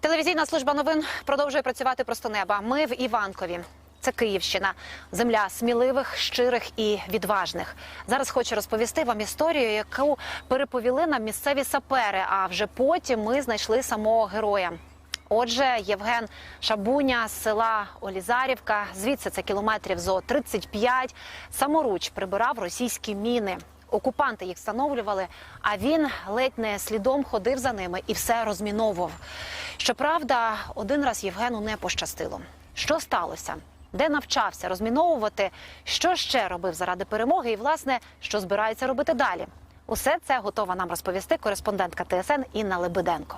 Телевізійна служба новин продовжує працювати просто неба. Ми в Іванкові. Це Київщина. Земля сміливих, щирих і відважних. Зараз хочу розповісти вам історію, яку переповіли нам місцеві сапери, а вже потім ми знайшли самого героя. Отже, Євген Шабуня з села Олізарівка, звідси це кілометрів зо 35, саморуч прибирав російські міни. Окупанти їх встановлювали, а він ледь не слідом ходив за ними і все розміновував. Щоправда, один раз Євгену не пощастило. Що сталося? Де навчався розміновувати? Що ще робив заради перемоги? І, власне, що збирається робити далі? Усе це готова нам розповісти кореспондентка ТСН Інна Лебеденко.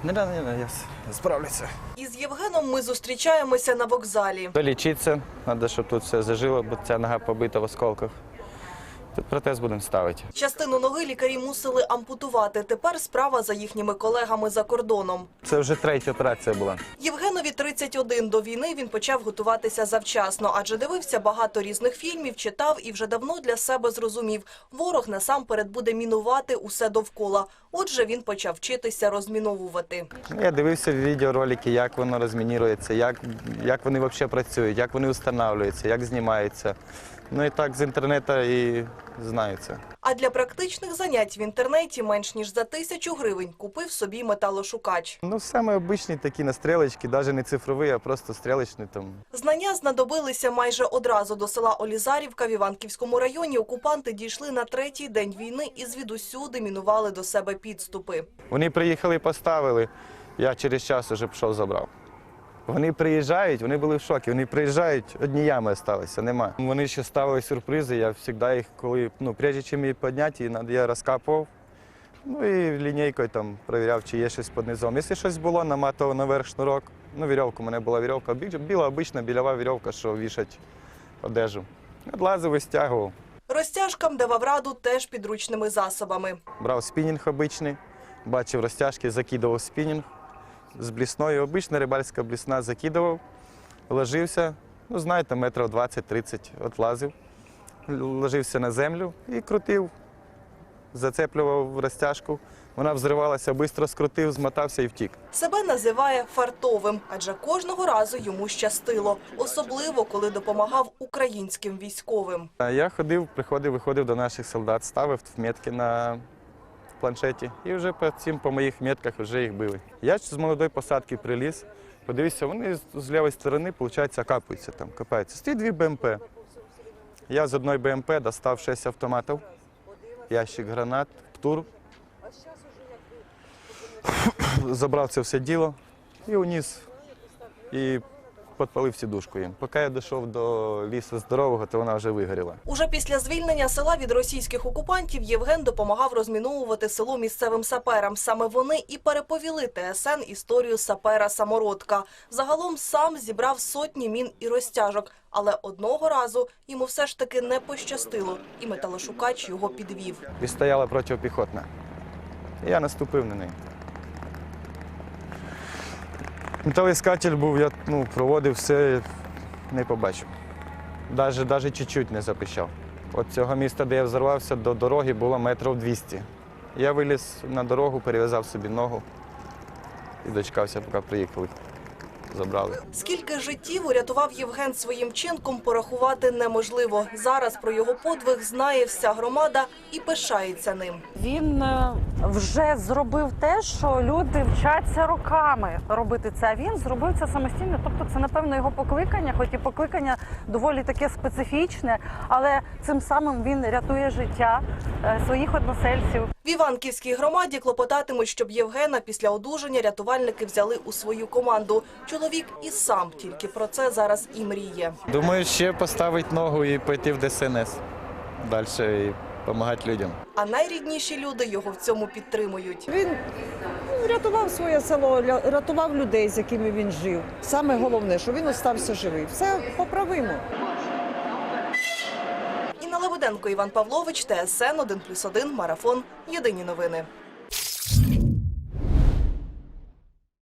Не, я справлюся. Із Євгеном ми зустрічаємося на вокзалі. Долічитися, треба, щоб тут все зажило, бо ця нога побита в осколках. Тут протез будемо ставити. Частину ноги лікарі мусили ампутувати. Тепер справа за їхніми колегами за кордоном. Це вже третя операція була. Євгенові 31. До війни він почав готуватися завчасно, адже дивився багато різних фільмів, читав і вже давно для себе зрозумів. Ворог насамперед буде мінувати усе довкола. Отже, він почав вчитися розміновувати. Я дивився відеоролики, як воно розмінірується, як вони взагалі працюють, як вони встановлюються, як знімаються. Ну і так з інтернету і знаю це. А для практичних занять в інтернеті менш ніж за 1000 гривень купив собі металошукач. Ну, саме обичні такі на стрілочки, навіть не цифрові, а просто стрілочні там. Знання знадобилися майже одразу. До села Олізарівка в Іванківському районі окупанти дійшли на 3-й день війни і звідусюди мінували до себе підступи. Вони приїхали і поставили, я через час вже пішов забрав. Вони приїжджають, вони були в шокі, вони приїжджають, одні ями залишилися, нема. Вони ще ставили сюрпризи, я завжди їх, коли, прежде чим її підняти, я розкапував. Ну і лінійкою там перевіряв, чи є щось під низом. Якщо щось було, наматував наверх шнурок. Ну, вірьовка, у мене була вірьовка, біла обична білява вірьовка, що вішать одежу. Відлазив і стягував. Розтяжкам давав раду теж підручними засобами. Брав спінінг обичний, бачив розтяжки, закидував спінінг. З блісною, обична рибальська блісна, закидував, ложився, ну знаєте, метрів 20-30 отлазив, ложився на землю і крутив, зацеплював розтяжку. Вона взривалася, швидко скрутив, змотався і втік. Себе називає фартовим, адже кожного разу йому щастило. Особливо, коли допомагав українським військовим. Я ходив, приходив, виходив до наших солдат, ставив метки на планшеті і вже по моїх метках вже їх били. Я з молодої посадки приліз, подивився, вони з лівої сторони, виходить, окапуються там, копаються. Стоїть 2 БМП. Я з одної БМП достав 6 автоматів, ящик гранат, птур. Забрав це все діло і уніс, і підпалив сідушку їм. Поки я дійшов до лісу здорового, то вона вже вигоріла. Уже після звільнення села від російських окупантів Євген допомагав розміновувати село місцевим саперам. Саме вони і переповіли ТСН історію сапера-самородка. Загалом сам зібрав сотні мін і розтяжок. Але одного разу йому все ж таки не пощастило, і металошукач його підвів. І стояла протипіхотна. Я наступив на неї. Металоіскатель був, я проводив все, не побачив. Навіть чуть-чуть не запищав. От цього міста, де я взорвався, до дороги було метрів 200. Я виліз на дорогу, перев'язав собі ногу і дочекався, поки приїхали, забрали. Скільки життів урятував Євген своїм вчинком, порахувати неможливо. Зараз про його подвиг знає вся громада і пишається ним. Він вже зробив те, що люди вчаться роками робити це, а він зробив це самостійно. Тобто це, напевно, його покликання, хоч і покликання доволі таке специфічне, але цим самим він рятує життя своїх односельців. В Іванківській громаді клопотатимуть, щоб Євгена після одужання рятувальники взяли у свою команду. Чоловік і сам тільки про це зараз і мріє. Думаю, ще поставити ногу і пойти в ДСНС далі і допомагати людям. А найрідніші люди його в цьому підтримують. Він рятував своє село, рятував людей, з якими він жив. Саме головне, що він остався живий. Все поправимо. Інна Лебеденко, Іван Павлович, ТСН 1+1, Марафон. Єдині новини.